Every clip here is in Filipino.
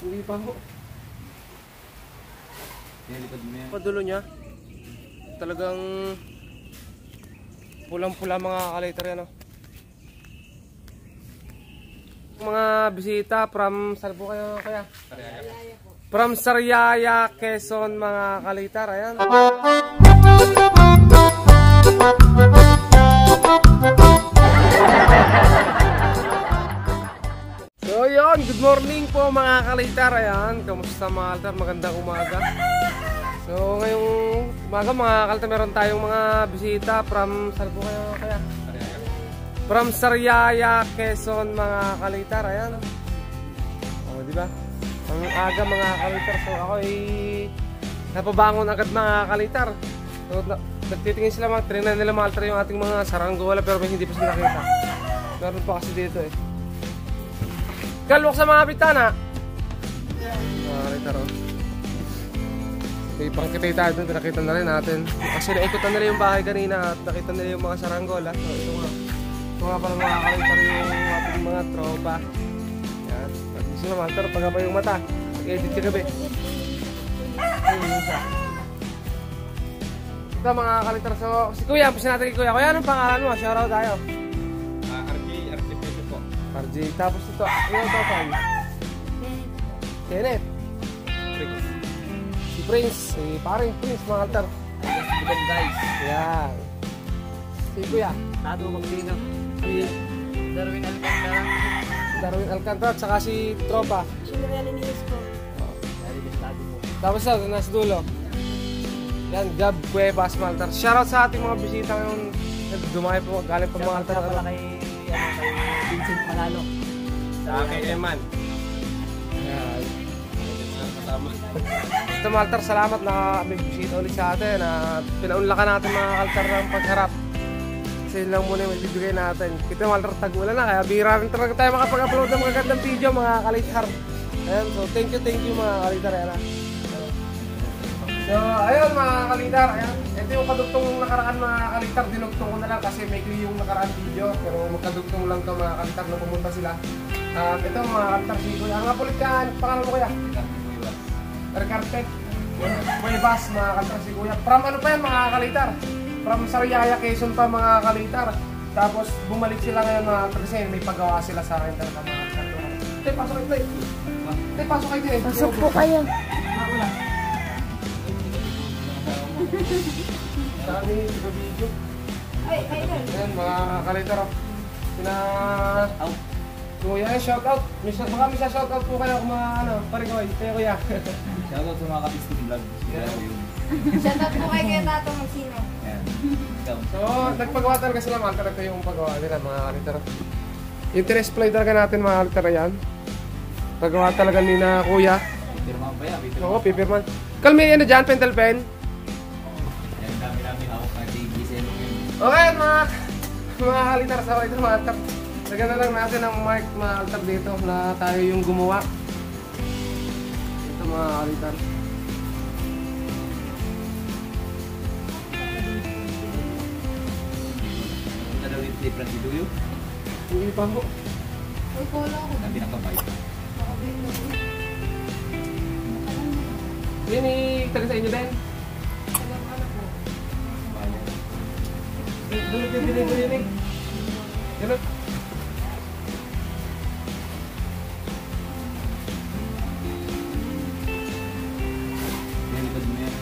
Hindi pa ho. Padulo niya. Talagang pulang-pula mga kaliter yan. Mga bisita from saan po kayo kaya? From Sariaya, Quezon mga kaliter. Ayan. So yun, good morning po mga kaliter. Ayan, kamusta mga kaliter? Magandang umaga. So ngayong umaga mga kaliter, meron tayong mga bisita from saan po kayo kaya? From Sariaya, Quezon mga kaliter. Ayan. O diba? Ang aga mga kaliter. So ako ay napabangon agad mga kaliter. So nagtitingin sila mga trinan nila mga kaliter yung ating mga saranggola, pero may hindi pa sila nakita. Meron pa kasi dito eh. Galwak sa mga bitana. Mga kaliter o. May pangkitay tayo doon, nakita na rin natin. Kasi naikutan nila yung bahay kanina at nakita nila yung mga saranggola. So ito nga pala mga kaliter yung ating mga tropa. Yan. Pag-isip naman, pero pagkapa yung mata. Pag-edit ka gabi. Ito mga kaliter. So si Kuya, ampusin natin kay Kuya. Kuya, anong pangalan mo? Shoutout tayo. RJ po. RJ. Tapos ito, ano ito pa? Kenneth. Si Prince. Si paring Prince mga kaliter. Good guys. Yan. Si Kuya. Tato Magsino. Si Darwin Alcantara. Darwin Alcantara. At saka si tropa. Sinureli ni Isko. Tapos ito, nasa dulo. Yan, Gab Cuevas mga kaliter. Shoutout sa ating mga bisita ngayon. Dumay po, galing pa mga kaliter. Pala kay Vincent Malalo. Sa akin, Eman. Yan. Ito mga kaliter, salamat na may bisita ulit sa atin. Pinaunlakan natin mga kaliter ng pagharap. Kasi yun lang muna yung magbibigay natin. Kita mga kaliter, tag-ulan na. Kaya bira rin talaga tayo makapag-upload ng mga gandang video mga kaliter. Ayan, so thank you mga kaliter. Ayan. So ayun mga kaliter. Ayan. Ito yung kadugtong nakaraan mga kaliter. Dinugtong ko na lang kasi may clue yung nakaraan video. Pero magkadugtong lang to mga kaliter na pumunta sila. Ito mga kaliter si Kuya. Ang kapulit ka, pangalan mo Kuya? Carpet. Cuevas mga kaliter si Kuya. From ano pa yan mga kaliter? From Sariaya, Quezon pa mga kaliter. Tapos bumalik sila ngayon mga kaliter kasi may paggawa sila sa akin talaga mga kaliter. Tay, pasok kayo Tay. Tay, pasok kayo Tay. Pasok po kayo. Sabi, video. Ay, ayun. Ayan mga kaliter. Kuya, shout out. Baka may shout out po kayo kung mga ano, pare ko, kaya Kuya. Shoutout sa mga kabis ng vlog. Shoutout po kay Kuya Tato Magsino. So, nagpagawa talaga sila mga kaliter yung paggawa nila mga kaliter. Yung display talaga natin mga kaliter yan. Paggawa talaga ni na Kuya. Pipirman ba yan? Oo, pipirman. Kalmi ano dyan, pentel pen. Yan, dami-dami ako kay Giselle. Okay, mga kaliter sa ito mga kaliter. Lagyan na lang natin ang mic mga kaliter dito na tayo yung gumawa. Ito mga kaliter. Nadawin different video yun. Hindi pa po. Ay, polo ako. Ang pinakabay. Yan taga sa inyo din. Dulot yung delivery yun eh. Dulot. Yan, likod mo yan.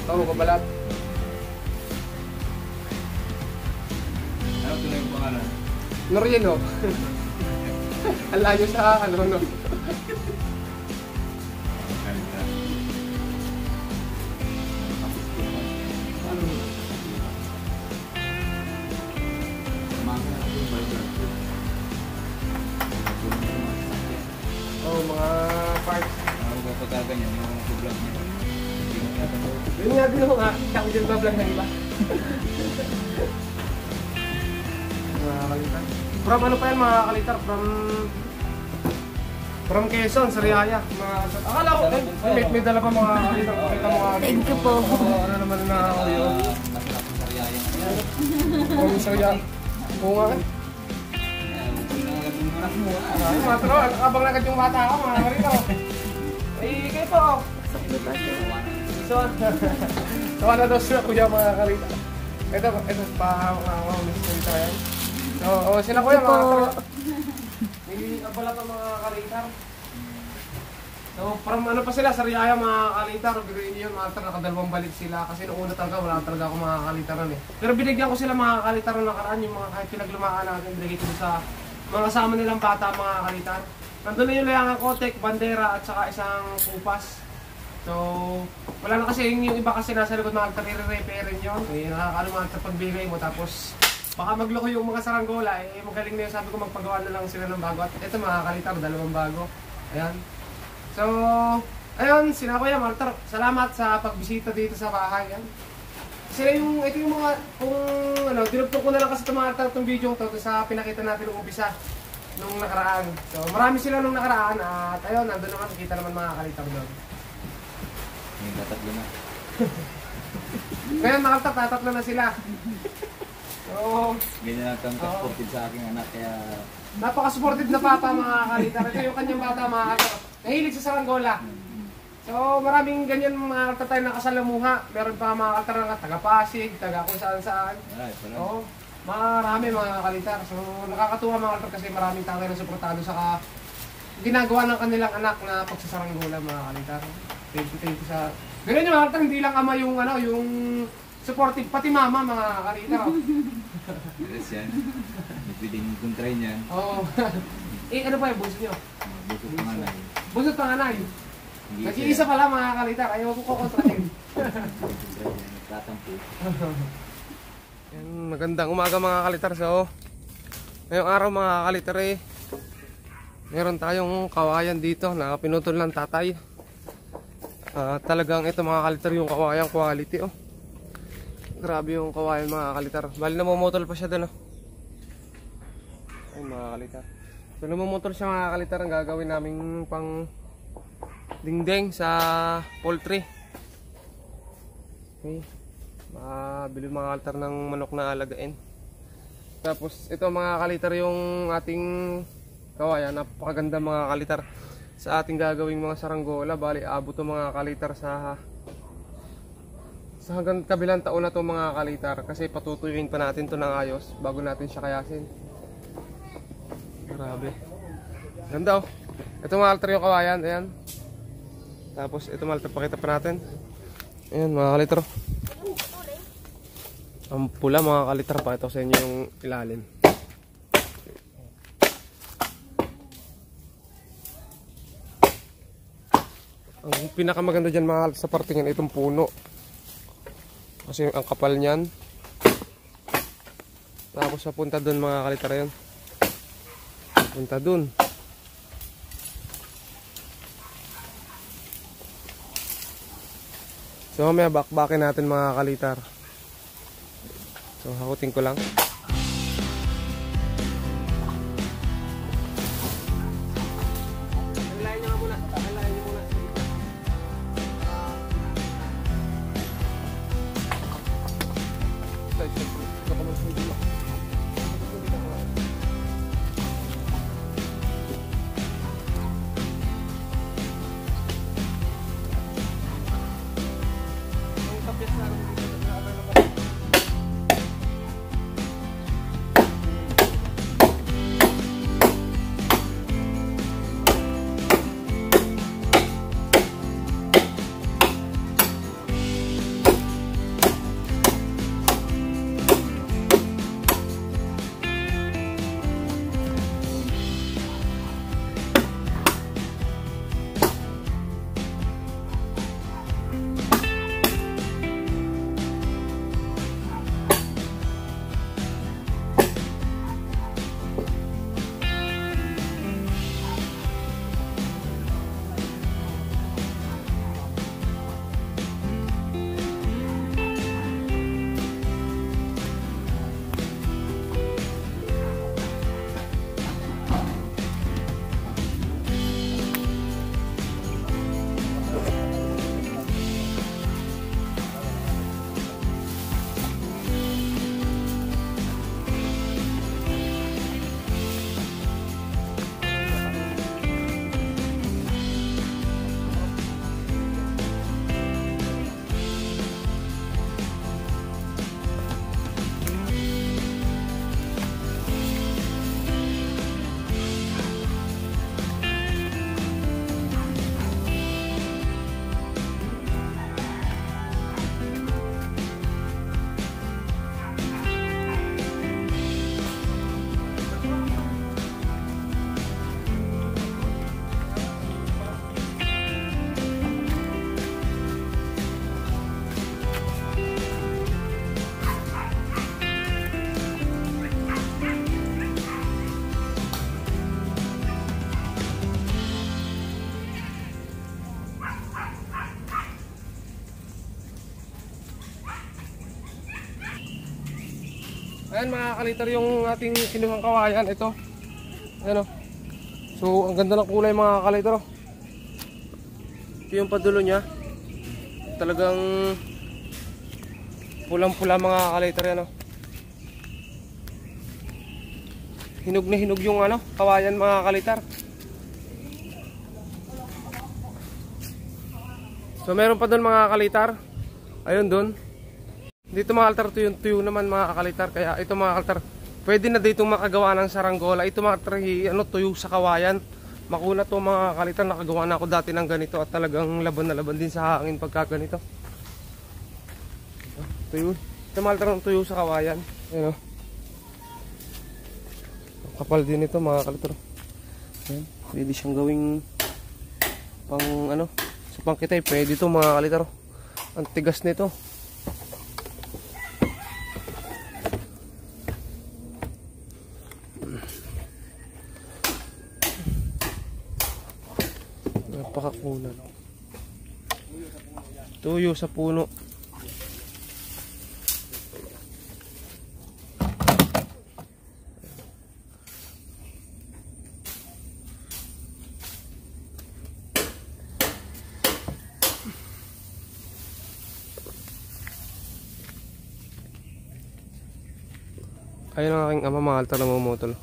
Tawag ko balat. Ano tuloy yung pangalan? Norieno. Ang layo sa ano no. Oh, mga parts. Pagkaganyan yung vlog niya. Yun nga din ako nga. Kaya ko dyan ba-vlog ng iba. Mga kalitar. From ano pa yan mga kalitar? From Quezon, Sariaya. Akala ko, may dala pa mga kalitar. Pakita mo nga. Thank you po. Ano naman na ako yun. isaw yan. Bunga ka. Ay, matro, abang agad yung bata ako, mga marino. Eh, kayo po. So, ano daw sila kuya mga kalita. Ito pa mga mystery tayo. So, sila kuya mga kalita. May abala pa mga kalita. So, from ano pa sila, Sariaya mga kalita. Biruin yun, mga kalita, nakadalawang balik sila. Kasi noong una talaga, wala talaga ako mga kalita ron eh. Pero binigyan ko sila mga kalita ron nakaraan. Yung mga kahit pinaglumaan natin, binigay ko sa mga kasama nilang bata mga kalita. Nandun na yung layangan kotek, bandera at saka isang kupas. So, wala na kasi yung iba kasi nasa likod mga nire-repairin yun. Eh, nakakano mga pagbigay mo tapos baka magloko yung mga saranggola. Eh, magaling na yun. Sabi ko magpagawa na lang sila ng bago. At ito mga kalitar, dalawang bago. Ayan. So, ayun, sina Kuya Martar, salamat sa pagbisita dito sa bahay. Yan. Sila yung, ito yung mga, kung ano, dinugtong ko na lang kasi itong video to sa pinakita natin ng umpisa nung nakaraan. So, marami sila nung nakaraan at ayun, nandun naman, kita naman mga kalitar doon. Yung tatatlo na. Kaya tatatlo na sila. So, Ganyan lang kang supported sa aking anak kaya... Napaka-supportive na papa mga kalitar. Ito yung kanyang bata mga kalitar. Nahilig sa saranggola. So maraming ganyan mga kalitar tayo nakasalamuha. Meron pa mga kalitar na taga-Pasig, taga kung saan-saan. Oo, marami mga kalitar. So nakakatuwa mga kalitar kasi maraming tao na suportado sa ginagawa ng kanilang anak na pagsasaranggola mga kalitar. Thank you sa... Ganyan yung mga kalitar, hindi lang ama yung ano, yung supportive, pati mama mga kalitar. Yes yan. May pwedeng kontrahin yan. Oo. Eh ano pa yung bunso nyo? Busot panganay. Bunso panganay. Nag-iisa pala mga kalitar, ayaw ko kukontrahin. Nagtatampo. Magandang umaga mga kalitar. So, ngayong araw mga kalitar eh, meron tayong kawayan dito na pinutol ng tatay. Talagang ito mga kalitar yung kawayang quality oh. Grabe yung kawayan mga kalitar. Bali namumutol pa siya doon oh. Ay mga kalitar. So namumutol siya mga kalitar. Ang gagawin naming pang dingding sa poultry. Okay. Mabili mga kalitar ng manok na alagain. Tapos ito mga kalitar yung ating kawayan. Napakaganda mga kalitar. Sa ating gagawing mga saranggola. Bali abot to mga kalitar sa hanggang kabilang taon na to mga kalitar. Kasi patutuyuin pa natin to ng ayos bago natin siya kayasin. Grabe. Ganda oh. Ito mga kalitar yung kawayan. Ayan. Tapos ito mga kalitar pakita pa natin. Ayan mga kalitar. Ang pula mga kalitar. Pakita ko sa inyo yung ilalim. Ang pinakamaganda dyan mga kalitar sa partingan itong puno. Kasi ang kapal niyan. Tapos papunta doon mga kalitar yan. Punta doon. So mamaya bakbakin natin mga kalitar. So hakutin ko lang. Ayan mga kalitar yung ating kinuhang kawayan. Ito. Ayan o. So ang ganda ng kulay mga kalitar o. Ito yung padulo niya. Talagang pulang-pula mga kalitar yan o. Hinog na hinog yung ano, kawayan mga kalitar. So meron pa doon mga kalitar. Ayun doon. Dito mga kalitar tuyo naman mga kalitar. Kaya ito mga kalitar, pwede na dito makagawa ng saranggola. Ito mga kalitar, ano, tuyo sa kawayan. Makuna to mga kalitar, nakagawa na ako dati ng ganito. At talagang laban na laban din sa hangin pagka ganito. Tuyo. Ito mga kalitar, tuyo sa kawayan. Ayun o. Kapal din ito mga kalitar. Ayan. Pwede siyang gawing pang ano, sa pangkitay. Pwede ito mga kalitar. Ang tigas nito. Napakakunan. Tuyo sa puno. Ayun ang aking ama mga kalitar na mamutol.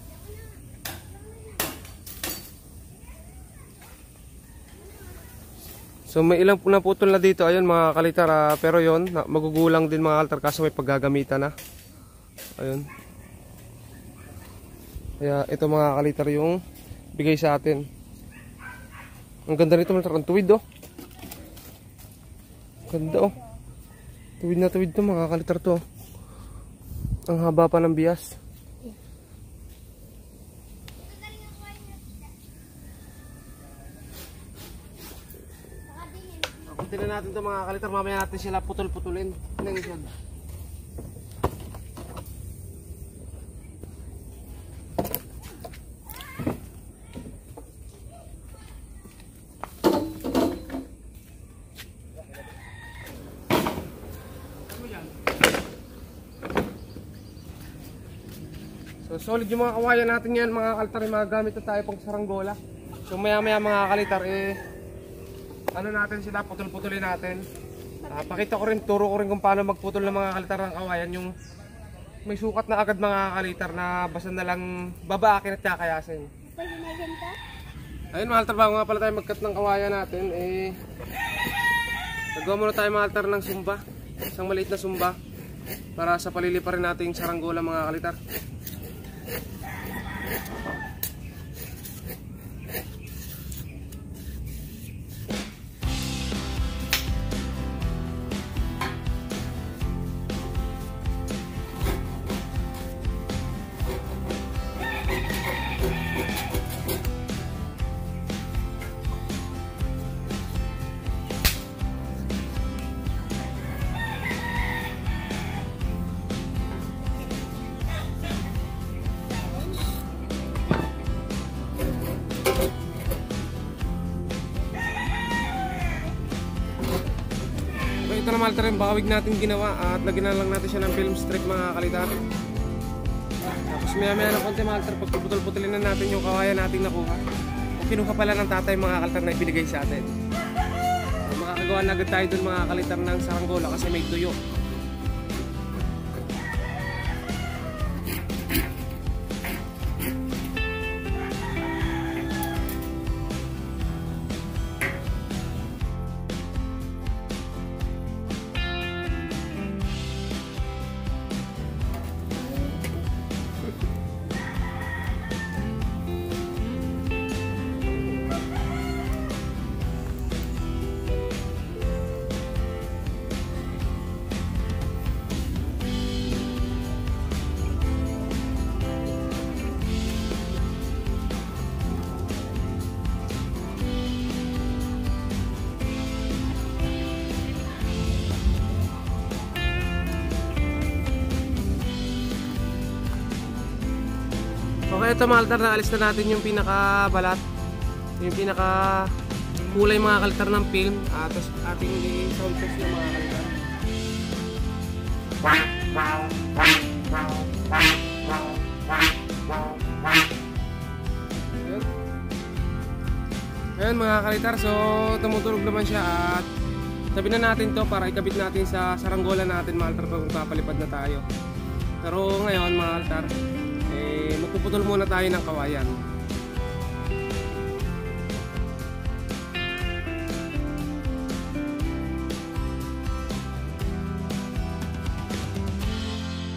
So may ilang naputol na dito ayun mga kalitar, pero yon magugulang din mga kalitar kasi may paggagamitan na. Ayun. Kaya ito mga kalitar yung bigay sa atin. Ang ganda nito mga kalitar, ang tuwid oh. Ganda oh. Tuwid na tuwid to mga kalitar to. Ang haba pa ng bias. Puntin na natin ito mga kalitar. Mamaya natin sila putol-putulin ng isod. So solid yung mga kawayan natin yan mga kalitar, magagamit na tayo pang saranggola. So maya maya mga kalitar ano natin sila, putol-putulin natin. Pakita ko rin, turo ko rin kung paano magputol ng mga kalitar ng kawayan. Yung may sukat na agad mga kalitar na basta na lang babaakin at kakayasin. Ayun mga kalitar, bago nga pala tayo mag-cut ng kawayan natin nagawa muna tayo mga kalitar ng sumba. Isang maliit na sumba para sa paliliparin natin yung saranggola mga kalitar. Ito na malta rin, bawig natin ginawa at lagyan na lang natin siya ng film strip mga kalitar. Tapos maya maya ng konti mga kalitar, pagpuputol-putulin na natin yung kawayan natin nakuha. O kinuha pala ng tatay mga kalitar na ibinigay sa atin. So, makakagawa na agad tayo dun mga kalitar ng saranggola kasi may tuyo. Okay, ito mga kalitar, naalis na natin yung pinaka-balat, yung pinaka-kulay mga kalitar ng film. Tapos ating sound test yung mga kalitar. Ayun. Ayun mga kalitar, so tumutulog naman siya at sabi na natin to para ikabit natin sa saranggola natin mga altar pag magpapalipad na tayo. Pero ngayon mga altar, magpuputol muna tayo ng kawayan.